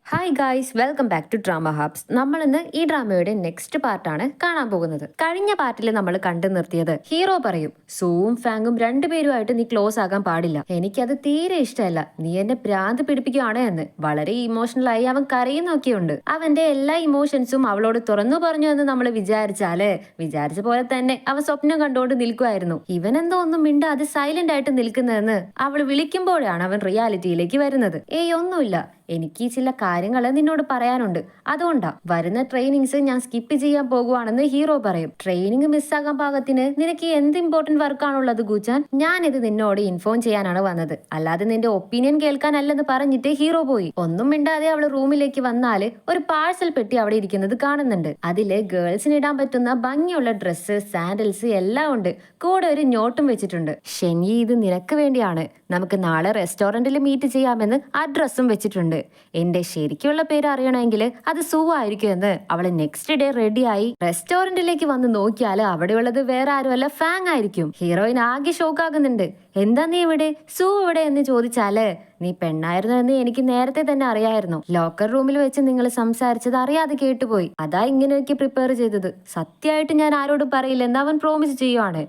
Hi guys, welcome back to drama hubs. നമ്മൾ ഇന്ന് ഈ ഡ്രാമയുടെ നെക്സ്റ്റ് പാർട്ടാണ് കാണാൻ പോകുന്നത്. കഴിഞ്ഞ പാർട്ടിൽ നമ്മൾ കണ്ടു നിർത്തിയത് ഹീറോ പറയും, സൂവും ഫാങ്ങും രണ്ടുപേരുമായിട്ട് നീ ക്ലോസ് ആകാൻ പാടില്ല, എനിക്കത് തീരെ ഇഷ്ടമല്ല, നീ എന്നെ ഭ്രാന്ത് പിടിപ്പിക്കുകയാണ് എന്ന്. വളരെ ഇമോഷണൽ ആയി അവൻ കരയുന്നൊക്കെയുണ്ട്. അവന്റെ എല്ലാ ഇമോഷൻസും അവളോട് തുറന്നു പറഞ്ഞു എന്ന് നമ്മൾ വിചാരിച്ച പോലെ തന്നെ അവൻ സ്വപ്നം കണ്ടുകൊണ്ട് നിൽക്കുമായിരുന്നു. ഇവൻ എന്തോ ഒന്നും മിണ്ടാതെ സൈലന്റ് ആയിട്ട് നിൽക്കുന്നതെന്ന് അവൾ വിളിക്കുമ്പോഴാണ് അവൻ റിയാലിറ്റിയിലേക്ക് വരുന്നത്. ഒന്നുമില്ല, എനിക്ക് ചില കാര്യങ്ങൾ നിന്നോട് പറയാനുണ്ട്, അതുകൊണ്ടാ വരുന്ന ട്രെയിനിങ്സ് ഞാൻ സ്കിപ്പ് ചെയ്യാൻ പോകുവാണെന്ന് ഹീറോ പറയും. ട്രെയിനിങ് മിസ്സാകാൻ പാകത്തിന് നിനക്ക് എന്ത് ഇമ്പോർട്ടന്റ് വർക്കാണുള്ളത് ഗൂച്ചാൻ? ഞാനിത് നിന്നോട് ഇൻഫോം ചെയ്യാനാണ് വന്നത്, അല്ലാതെ നിന്റെ ഒപ്പീനിയൻ കേൾക്കാനല്ലെന്ന് പറഞ്ഞിട്ട് ഹീറോ പോയി. ഒന്നും മിണ്ടാതെ അവള് റൂമിലേക്ക് വന്നാല് ഒരു പാഴ്സൽ പെട്ടി അവിടെ ഇരിക്കുന്നത് കാണുന്നുണ്ട്. അതില് ഗേൾസിന് ഇടാൻ പറ്റുന്ന ഭംഗിയുള്ള ഡ്രസ്സ്, സാൻഡൽസ് എല്ലാം ഉണ്ട്. കൂടെ ഒരു നോട്ടും വെച്ചിട്ടുണ്ട്. ഷെൻയി, ഇത് നിനക്ക് വേണ്ടിയാണ്, നമുക്ക് നാളെ റെസ്റ്റോറന്റിൽ മീറ്റ് ചെയ്യാമെന്ന് അഡ്രസ്സും വെച്ചിട്ടുണ്ട്. എന്റെ ശരിക്കുള്ള പേര് അറിയണമെങ്കിൽ അത് സൂ ആയിരിക്കും എന്ന് അവള് നെക്സ്റ്റ് ഡേ റെഡിയായി റെസ്റ്റോറന്റിലേക്ക് വന്ന് നോക്കിയാൽ അവിടെയുള്ളത് വേറെ ആരുമല്ല, ഫാങ് ആയിരിക്കും. ഹീറോയിൻ ആകെ ഷോക്കാകുന്നുണ്ട്. എന്താ നീ ഇവിടെ, സൂ ഇവിടെ എന്ന് ചോദിച്ചാല്, നീ പെണ്ണായിരുന്നു എന്ന് എനിക്ക് നേരത്തെ തന്നെ അറിയായിരുന്നു, ലോക്കർ റൂമിൽ വെച്ച് നിങ്ങൾ സംസാരിച്ചത് അറിയാതെ കേട്ടുപോയി, അതാ ഇങ്ങനെയൊക്കെ പ്രിപ്പയർ ചെയ്തത്. സത്യമായിട്ട് ഞാൻ ആരോടും പറയില്ലെന്ന് അവൻ പ്രോമിസ് ചെയ്യുവാണ്.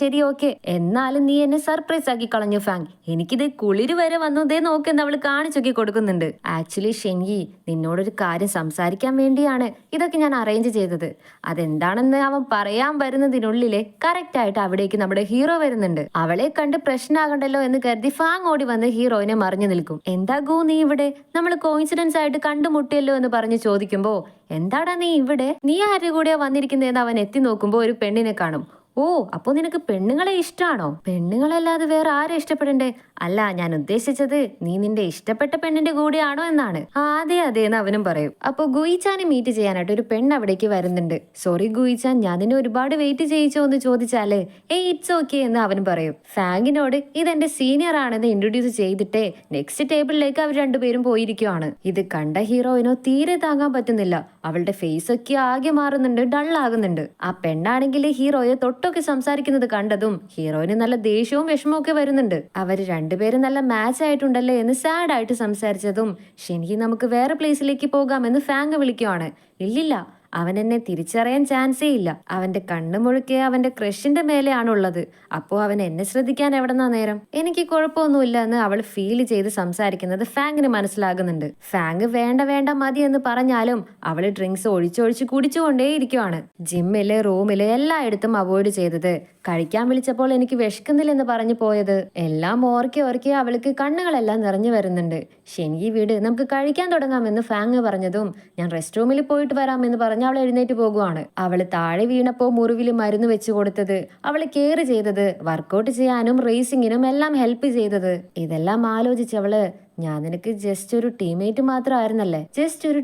ശരി ഓക്കെ, എന്നാലും നീ എന്നെ സർപ്രൈസ് ആക്കി കളഞ്ഞു ഫാങ്, എനിക്കിത് കുളിര് വരെ വന്നു, ദേ നോക്കെന്ന് അവള് കാണിച്ചൊക്കെ കൊടുക്കുന്നുണ്ട്. ആക്ച്വലി ഷെൻയി, നിന്നോടൊരു കാര്യം സംസാരിക്കാൻ വേണ്ടിയാണ് ഇതൊക്കെ ഞാൻ അറേഞ്ച് ചെയ്തത്. അതെന്താണെന്ന് അവൻ പറയാൻ വരുന്നതിനുള്ളിലെ കറക്റ്റ് ആയിട്ട് അവിടേക്ക് നമ്മുടെ ഹീറോ വരുന്നുണ്ട്. അവളെ കണ്ട് പ്രശ്നമാകണ്ടല്ലോ എന്ന് കരുതി ഫാങ് ഓടി വന്ന് ഹീറോയിനെ മറിഞ്ഞു നിൽക്കും. എന്താ ഗൂ നീ ഇവിടെ, നമ്മൾ കോയിൻസിഡൻസ് ആയിട്ട് കണ്ടുമുട്ടിയല്ലോ എന്ന് പറഞ്ഞ് ചോദിക്കുമ്പോ, എന്താടാ നീ ഇവിടെ, നീ ആരുടെ കൂടെയാ വന്നിരിക്കുന്നതെന്ന് അവൻ എത്തി നോക്കുമ്പോ ഒരു പെണ്ണിനെ കാണും. ഓ, അപ്പൊ നിനക്ക് പെണ്ണുങ്ങളെ ഇഷ്ടാണോ? പെണ്ണുങ്ങളല്ലാതെ വേറെ ആരെ ഇഷ്ടപ്പെടണ്ടേ? അല്ല, ഞാൻ ഉദ്ദേശിച്ചത് നീ നിന്റെ ഇഷ്ടപ്പെട്ട പെണ്ണിന്റെ കൂടെയാണോ എന്നാണ്. അതെ എന്ന് അവനും പറയും. അപ്പൊ ഗുയിച്ചാനെ മീറ്റ് ചെയ്യാനായിട്ട് ഒരു പെണ്ണ് അവിടേക്ക് വരുന്നുണ്ട്. സോറി ഗുയിച്ചാൻ, ഞാൻ നിന്നെ ഒരുപാട് വെയിറ്റ് ചെയ്യിച്ചോ എന്ന് ചോദിച്ചാല് ഇറ്റ്സ് ഓക്കെ എന്ന് അവൻ പറയും. ഫാങ്ങിനോട് ഇതെന്റെ സീനിയർ ആണെന്ന് ഇൻട്രൊഡ്യൂസ് ചെയ്തിട്ടേ നെക്സ്റ്റ് ടേബിളിലേക്ക് അവർ രണ്ടുപേരും പോയിരിക്കുവാണ്. ഇത് കണ്ട ഹീറോയിനോ തീരെ താങ്ങാൻ പറ്റുന്നില്ല. അവളുടെ ഫേസ് ഒക്കെ ആകെ മാറുന്നുണ്ട്, ഡള്ളാകുന്നുണ്ട്. ആ പെണ്ണാണെങ്കിൽ ഹീറോയെ തൊട്ടൊക്കെ സംസാരിക്കുന്നത് കണ്ടതും ഹീറോയിന് നല്ല ദേഷ്യവും വിഷമവും ഒക്കെ വരുന്നുണ്ട്. അവര് രണ്ടുപേരും നല്ല മാച്ച് ആയിട്ടുണ്ടല്ലേ എന്ന് സാഡ് ആയിട്ട് സംസാരിച്ചതും, ഷെൻഹി നമുക്ക് വേറെ പ്ലേസിലേക്ക് പോകാമെന്ന് ഫാങ് വിളിക്കുവാണ്. ഇല്ലില്ല, അവൻ എന്നെ തിരിച്ചറിയാൻ ചാൻസേ ഇല്ല, അവന്റെ കണ്ണു മുഴുക്കെ അവന്റെ ക്രഷിന്റെ മേലെയാണുള്ളത്, അപ്പോ അവൻ എന്നെ ശ്രദ്ധിക്കാൻ എവിടെന്നാ നേരം? എനിക്ക് കുഴപ്പമൊന്നുമില്ല എന്ന് അവൾ ഫീൽ ചെയ്ത് സംസാരിക്കുന്നത് ഫാങ്ങിന് മനസ്സിലാകുന്നുണ്ട്. ഫാങ് വേണ്ട മതി എന്ന് പറഞ്ഞാലും അവള് ഡ്രിങ്ക്സ് ഒഴിച്ചൊഴിച്ച് കുടിച്ചുകൊണ്ടേ ഇരിക്കുവാണ്. ജിമ്മില്, റൂമില് എല്ലായിടത്തും അവോയ്ഡ് ചെയ്തത്, കഴിക്കാൻ വിളിച്ചപ്പോൾ എനിക്ക് വിശക്കുന്നില്ലെന്ന് പറഞ്ഞു പോയത്, എല്ലാം ഓർക്കെ അവൾക്ക് കണ്ണുകളെല്ലാം നിറഞ്ഞു വരുന്നുണ്ട്. ഷെൻഹി വീട്, നമുക്ക് കഴിക്കാൻ തുടങ്ങാമെന്ന് ഫാങ് പറഞ്ഞതും ഞാൻ റെസ്റ്റ് റൂമിൽ പോയിട്ട് വരാമെന്ന് പറഞ്ഞ് അവൾ എഴുന്നേറ്റ് പോകുവാണ്. അവള് താഴെ വീണപ്പോ മുറിവിൽ മരുന്ന് വെച്ച് കൊടുത്തത്, അവള് കെയർ ചെയ്തത്, വർക്കൗട്ട് ചെയ്യാനും റേസിങ്ങിനും എല്ലാം ഹെൽപ്പ് ചെയ്തത്, ഇതെല്ലാം ആലോചിച്ചവള്, ഞാൻ നിനക്ക് ജസ്റ്റ് ഒരു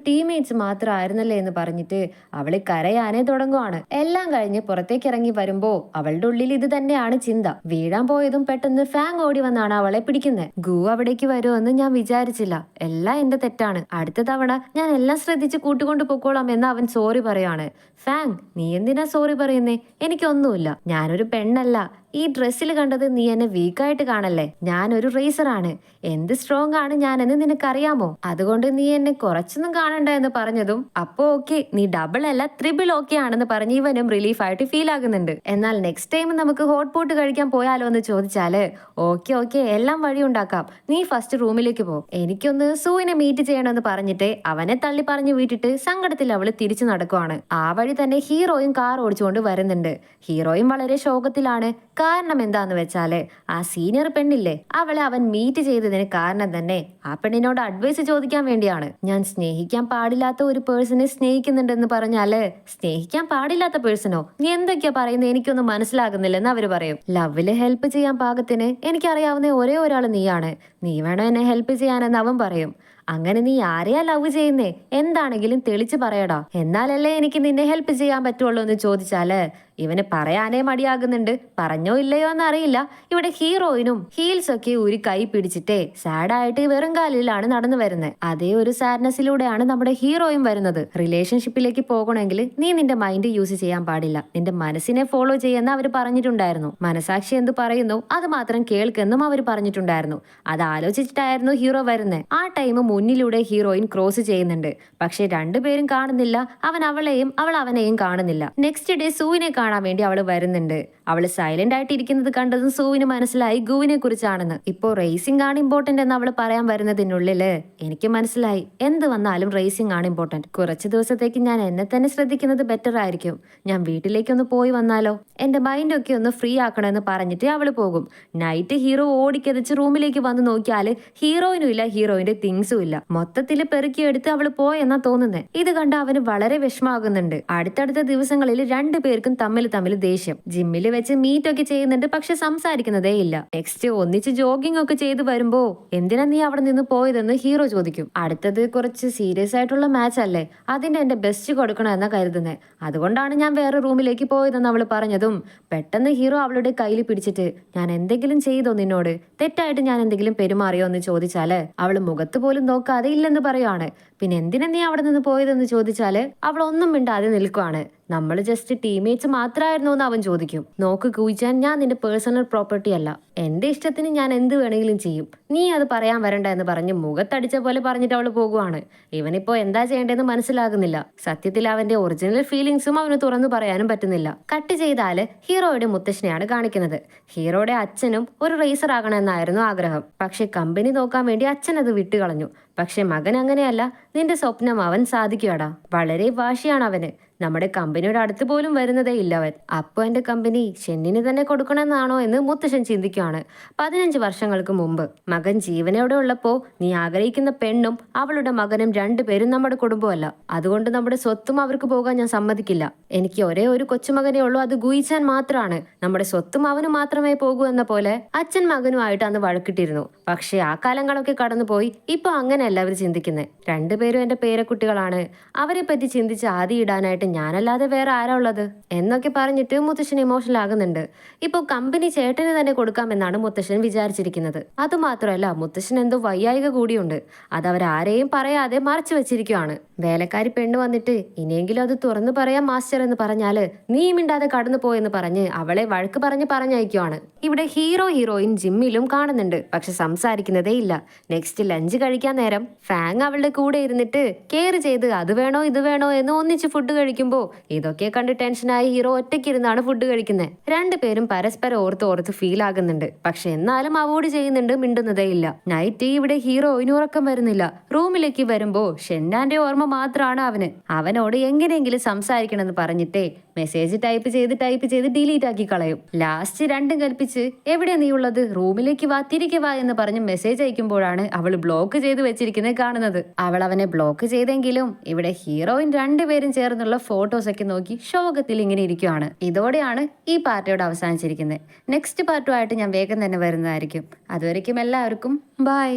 ടീംമേറ്റ്സ് മാത്രമായിരുന്നല്ലേ എന്ന് പറഞ്ഞിട്ട് അവള് കരയാനേ തുടങ്ങുവാണ്. എല്ലാം കഴിഞ്ഞ് പുറത്തേക്ക് ഇറങ്ങി വരുമ്പോ അവളുടെ ഉള്ളിൽ ഇത് തന്നെയാണ് ചിന്ത. വീഴാൻ പോയതും പെട്ടെന്ന് ഫാങ് ഓടി വന്നാണ് അവളെ പിടിക്കുന്നത്. ഗു അവിടേക്ക് വരുമെന്ന് ഞാൻ വിചാരിച്ചില്ല, എല്ലാം എന്റെ തെറ്റാണ്, അടുത്ത തവണ ഞാൻ എല്ലാം ശ്രദ്ധിച്ച് കൂട്ടുകൊണ്ട് പൊക്കോളാം എന്ന് അവൻ സോറി പറയാണ്. ഫാങ്, നീ എന്തിനാ സോറി പറയുന്നേ? എനിക്കൊന്നുമില്ല, ഞാനൊരു പെണ്ണല്ല, ഈ ഡ്രസ്സിൽ കണ്ടത് നീ എന്നെ വീക്കായിട്ട് കാണല്ലേ, ഞാനൊരു റേസറാണ്, എന്ത് സ്ട്രോങ് ആണ് ഞാനെന്ന് നിനക്കറിയാമോ, അതുകൊണ്ട് നീ എന്നെ കുറച്ചൊന്നും കാണണ്ട എന്ന് പറഞ്ഞതും, അപ്പോ ഓക്കെ, നീ ഡബിൾ അല്ല ത്രിബിൾ ഓക്കെ ആണെന്ന് പറഞ്ഞ് ഇവനും റിലീഫ് ആയിട്ട് ഫീൽ ആകുന്നുണ്ട്. എന്നാൽ നെക്സ്റ്റ് ടൈം നമുക്ക് ഹോട്ട് പോട്ട് കഴിക്കാൻ പോയാലോ എന്ന് ചോദിച്ചാല്, ഓക്കെ എല്ലാം വഴി ഉണ്ടാക്കാം, നീ ഫസ്റ്റ് റൂമിലേക്ക് പോ, എനിക്കൊന്ന് സൂവിനെ മീറ്റ് ചെയ്യണമെന്ന് പറഞ്ഞിട്ട് അവനെ തള്ളി പറഞ്ഞു വിട്ടിട്ട് സങ്കടത്തിൽ അവള് തിരിച്ചു നടക്കുവാണ്. ആ വഴി തന്നെ ഹീറോയും കാർ ഓടിച്ചുകൊണ്ട് വരുന്നുണ്ട്. ഹീറോയും വളരെ ശോകത്തിലാണ്. കാരണം എന്താന്ന് വെച്ചാല്, ആ സീനിയർ പെണ്ണില്ലേ, അവളെ അവൻ മീറ്റ് ചെയ്തതിന് കാരണം തന്നെ ആ പെണ്ണിനോട് അഡ്വൈസ് ചോദിക്കാൻ വേണ്ടിയാണ്. ഞാൻ സ്നേഹിക്കാൻ പാടില്ലാത്ത ഒരു പേഴ്സണെ സ്നേഹിക്കുന്നുണ്ടെന്ന് പറഞ്ഞാല്, സ്നേഹിക്കാൻ പാടില്ലാത്ത പേഴ്സണോ, നീ എന്തൊക്കെയാ പറയുന്നത്, എനിക്കൊന്നും മനസ്സിലാകുന്നില്ലെന്ന് അവര് പറയും. ലവില് ഹെൽപ്പ് ചെയ്യാൻ പാകത്തിന് എനിക്കറിയാവുന്ന ഒരേ ഒരാൾ നീയാണ്, നീ വേണോ എന്നെ ഹെൽപ്പ് ചെയ്യാനെന്ന് അവൻ പറയും. അങ്ങനെ നീ ആരെയാ ലവ് ചെയ്യുന്നേ, എന്താണെങ്കിലും തെളിച്ച് പറയടാ, എന്നാലല്ലേ എനിക്ക് നിന്നെ ഹെൽപ്പ് ചെയ്യാൻ പറ്റുള്ളൂ എന്ന് ചോദിച്ചാല്, ഇവന് പറയാനേ മടിയാകുന്നുണ്ട്. പറഞ്ഞോ ഇല്ലയോ എന്നറിയില്ല. ഇവിടെ ഹീറോയിനും ഹീൽസ് ഒക്കെ ഒരു കൈ പിടിച്ചിട്ടേ സാഡായിട്ട് വെറും കാലിലാണ് നടന്നു വരുന്നത്. അതേ ഒരു സാഡ്നെസ്സിലൂടെയാണ് നമ്മുടെ ഹീറോയും വരുന്നത്. റിലേഷൻഷിപ്പിലേക്ക് പോകണമെങ്കിൽ നീ നിന്റെ മൈൻഡ് യൂസ് ചെയ്യാൻ പാടില്ല, നിന്റെ മനസ്സിനെ ഫോളോ ചെയ്യുന്ന അവർ പറഞ്ഞിട്ടുണ്ടായിരുന്നു. മനസാക്ഷി എന്ത് പറയുന്നു അത് മാത്രം കേൾക്കെന്നും അവർ പറഞ്ഞിട്ടുണ്ടായിരുന്നു. അത് ആലോചിച്ചിട്ടായിരുന്നു ഹീറോ വരുന്നത്. ആ ടൈം മുന്നിലൂടെ ഹീറോയിൻ ക്രോസ് ചെയ്യുന്നുണ്ട്. പക്ഷെ രണ്ടുപേരും കാണുന്നില്ല. അവൻ അവളെയും അവൾ അവനെയും കാണുന്നില്ല. നെക്സ്റ്റ് ഡേ സൂവിനെ കാണാൻ വേണ്ടി അവൾ വരുന്നുണ്ട്. അവള് സൈലന്റ് ആയിട്ട് ഇരിക്കുന്നത് കണ്ടതും സൂവിന് മനസ്സിലായി ഗുവിനെ കുറിച്ചാണെന്ന്. ഇപ്പോ റേസിംഗ് ആണ് ഇമ്പോർട്ടന്റ് എന്ന് അവള് പറയാൻ വരുന്നതിനുള്ളില് എനിക്ക് മനസ്സിലായി എന്ത് വന്നാലും റേസിംഗ് ആണ് ഇമ്പോർട്ടന്റ്. കുറച്ച് ദിവസത്തേക്ക് ഞാൻ എന്നെ തന്നെ ശ്രദ്ധിക്കുന്നത് ബെറ്റർ ആയിരിക്കും. ഞാൻ വീട്ടിലേക്കൊന്ന് പോയി വന്നാലോ, എന്റെ മൈൻഡ് ഒക്കെ ഒന്ന് ഫ്രീ ആക്കണമെന്ന് പറഞ്ഞിട്ട് അവള് പോകും. നൈറ്റ് ഹീറോ ഓടിക്കതച്ച് റൂമിലേക്ക് വന്ന് നോക്കിയാല് ഹീറോയിനും ഇല്ല, ഹീറോയിന്റെ തിങ്സും ഇല്ല. മൊത്തത്തില് പെറുക്കിയെടുത്ത് അവള് പോയെന്നാ തോന്നുന്നത്. ഇത് കണ്ട് അവന് വളരെ വിഷമാകുന്നുണ്ട്. അടുത്തടുത്ത ദിവസങ്ങളിൽ രണ്ടുപേർക്കും തമ്മിൽ ദേഷ്യം. ജിമ്മിൽ വെച്ച് മീറ്റ് ഒക്കെ ചെയ്യുന്നുണ്ട്, പക്ഷെ സംസാരിക്കുന്നതേ ഇല്ല. നെക്സ്റ്റ് ഒന്നിച്ച് ജോഗിംഗ് ഒക്കെ ചെയ്ത് വരുമ്പോ എന്തിനാ നീ അവിടെ നിന്ന് പോയതെന്ന് ഹീറോ ചോദിക്കും. അടുത്തത് കുറച്ച് സീരിയസ് ആയിട്ടുള്ള മാച്ച് അല്ലേ, അതിന്റെ എന്റെ ബെസ്റ്റ് കൊടുക്കണമെന്നാ കരുതുന്നത്. അതുകൊണ്ടാണ് ഞാൻ വേറെ റൂമിലേക്ക് പോയതെന്ന് അവള് പറഞ്ഞതും പെട്ടെന്ന് ഹീറോ അവളുടെ കയ്യിൽ പിടിച്ചിട്ട് ഞാൻ എന്തെങ്കിലും ചെയ്തോ, നിന്നോട് തെറ്റായിട്ട് ഞാൻ എന്തെങ്കിലും പെരുമാറിയോ എന്ന് ചോദിച്ചാല് അവള് മുഖത്ത് പോലും നോക്കാതെ ഇല്ലെന്ന് പറയുവാണ്. പിന്നെ എന്തിനാ നീ അവിടെ നിന്ന് പോയതെന്ന് ചോദിച്ചാല് അവൾ ഒന്നും മിണ്ടാതെ നിൽക്കുവാണ്. നമ്മൾ ജസ്റ്റ് ടീംമേറ്റ്സ് മാത്രമായിരുന്നു എന്ന് അവൻ ചോദിക്കും. നോക്ക് കൂയിച്ചാൻ, ഞാൻ നിന്റെ പേഴ്സണൽ പ്രോപ്പർട്ടി അല്ല. എന്റെ ഇഷ്ടത്തിന് ഞാൻ എന്ത് വേണമെങ്കിലും ചെയ്യും, നീ അത് പറയാൻ വരണ്ട എന്ന് പറഞ്ഞ് മുഖത്തടിച്ച പോലെ പറഞ്ഞിട്ട് അവള് പോകുവാണ്. ഇവനിപ്പോ എന്താ ചെയ്യേണ്ടതെന്ന് മനസ്സിലാകുന്നില്ല. സത്യത്തിൽ അവന്റെ ഒറിജിനൽ ഫീലിങ്സും അവന് തുറന്നു പറയാനും പറ്റുന്നില്ല. കട്ട് ചെയ്താല് ഹീറോയുടെ മുത്തശ്ശനെയാണ് കാണിക്കുന്നത്. ഹീറോയുടെ അച്ഛനും ഒരു റേസർ ആകണമെന്നായിരുന്നു ആഗ്രഹം. പക്ഷെ കമ്പനി നോക്കാൻ വേണ്ടി അച്ഛൻ അത് വിട്ടുകളഞ്ഞു. പക്ഷെ മകൻ അങ്ങനെയല്ല. നിന്റെ സ്വപ്നം അവൻ സാധിക്കുവാടാ. വളരെ വാശിയാണ് അവന്. നമ്മുടെ കമ്പനിയുടെ അടുത്ത് പോലും വരുന്നതേ ഇല്ല അവൻ. അപ്പൊ എന്റെ കമ്പനി ഷെന്നിന് തന്നെ കൊടുക്കണമെന്നാണോ എന്ന് മുത്തശ്ശൻ ചിന്തിക്കുകയാണ്. 15 വർഷങ്ങൾക്ക് മുമ്പ് മകൻ ജീവനോടെ ഉള്ളപ്പോ നീ ആഗ്രഹിക്കുന്ന പെണ്ണും അവളുടെ മകനും രണ്ടുപേരും നമ്മുടെ കുടുംബമല്ല. അതുകൊണ്ട് നമ്മുടെ സ്വത്തും അവർക്ക് പോകാൻ ഞാൻ സമ്മതിക്കില്ല. എനിക്ക് ഒരേ ഒരു കൊച്ചുമകനേ ഉള്ളൂ, അത് ഗുയിച്ചാൻ മാത്രമാണ്. നമ്മുടെ സ്വത്തും അവന് മാത്രമേ പോകൂ എന്ന പോലെ അച്ഛൻ മകനുമായിട്ട് അന്ന് വഴക്കിട്ടിരുന്നു. പക്ഷെ ആ കാലങ്ങളൊക്കെ കടന്നുപോയി. ഇപ്പൊ അങ്ങനെയല്ല അവർ ചിന്തിക്കുന്നത്. രണ്ടുപേരും എന്റെ പേരക്കുട്ടികളാണ്. അവരെ പറ്റി ചിന്തിച്ച് ആദ്യം ഇടാനായിട്ട് ഞാനല്ലാതെ വേറെ ആരാ ഉള്ളത് എന്നൊക്കെ പറഞ്ഞിട്ട് മുത്തശ്ശൻ ഇമോഷണൽ ആകുന്നുണ്ട്. ഇപ്പൊ കമ്പനി ചേട്ടന് തന്നെ കൊടുക്കാമെന്നാണ് മുത്തശ്ശൻ വിചാരിച്ചിരിക്കുന്നത്. അതുമാത്രമല്ല, മുത്തശ്ശൻ എന്തോ വയ്യായിക കൂടിയുണ്ട്. അത് അവരാരെയും പറയാതെ മറച്ചു വെച്ചിരിക്കുവാണ്. വേലക്കാരി പെണ്ണ് വന്നിട്ട് ഇനിയെങ്കിലും അത് തുറന്നു പറയാം മാസ്റ്റർ എന്ന് പറഞ്ഞാല് നീ മിണ്ടാതെ കടന്നു പോയെന്ന് പറഞ്ഞ് അവളെ വഴക്ക് പറഞ്ഞയക്കുവാണ്. ഇവിടെ ഹീറോയിൻ ജിമ്മിലും കാണുന്നുണ്ട്, പക്ഷെ സംസാരിക്കുന്നതേ ഇല്ല. നെക്സ്റ്റ് ലഞ്ച് കഴിക്കാൻ നേരം ഫാങ് അവളുടെ കൂടെ ഇരുന്നിട്ട് കെയർ ചെയ്ത് അത് വേണോ ഇത് വേണോ എന്ന് ഒന്നിച്ച് ഫുഡ് കഴിക്കുമ്പോ ഇതൊക്കെ കണ്ട് ടെൻഷനായി ഹീറോ ഒറ്റയ്ക്കിരുന്നാണ് ഫുഡ് കഴിക്കുന്നത്. രണ്ടുപേരും പരസ്പരം ഓർത്ത് ഫീൽ ആകുന്നുണ്ട്. പക്ഷെ എന്നാലും അവോയ്ഡ് ചെയ്യുന്നുണ്ട്, മിണ്ടുന്നതേ ഇല്ല. നൈറ്റ് ഇവിടെ ഹീറോയിന് ഉറക്കം വരുന്നില്ല. റൂമിലേക്ക് വരുമ്പോ ഷെന്നാന്റെ ഓർമ്മ മാത്രമാണ് അവന്. അവനോട് എങ്ങനെയെങ്കിലും സംസാരിക്കണമെന്ന് പറഞ്ഞിട്ടേ മെസ്സേജ് ടൈപ്പ് ചെയ്ത് ഡിലീറ്റ് ആക്കി കളയും. ലാസ്റ്റ് രണ്ടും കൽപ്പിച്ച് എവിടെ നീ ഉള്ളത്, റൂമിലേക്ക് വാ, തിരികെ വാ എന്ന് പറഞ്ഞ് മെസ്സേജ് അയക്കുമ്പോഴാണ് അവൾ ബ്ലോക്ക് ചെയ്ത് വെച്ചിരിക്കുന്നത് കാണുന്നത്. അവൾ അവനെ ബ്ലോക്ക് ചെയ്തെങ്കിലും ഇവിടെ ഹീറോയിൻ രണ്ടുപേരും ചേർന്നുള്ള ഫോട്ടോസ് ഒക്കെ നോക്കി ശോകത്തിൽ ഇങ്ങനെ ഇരിക്കുവാണ്. ഇതോടെയാണ് ഈ പാർട്ടിയോട് അവസാനിച്ചിരിക്കുന്നത്. നെക്സ്റ്റ് പാർട്ടുമായിട്ട് ഞാൻ വേഗം തന്നെ വരുന്നതായിരിക്കും. അതുവരയ്ക്കും എല്ലാവർക്കും ബൈ.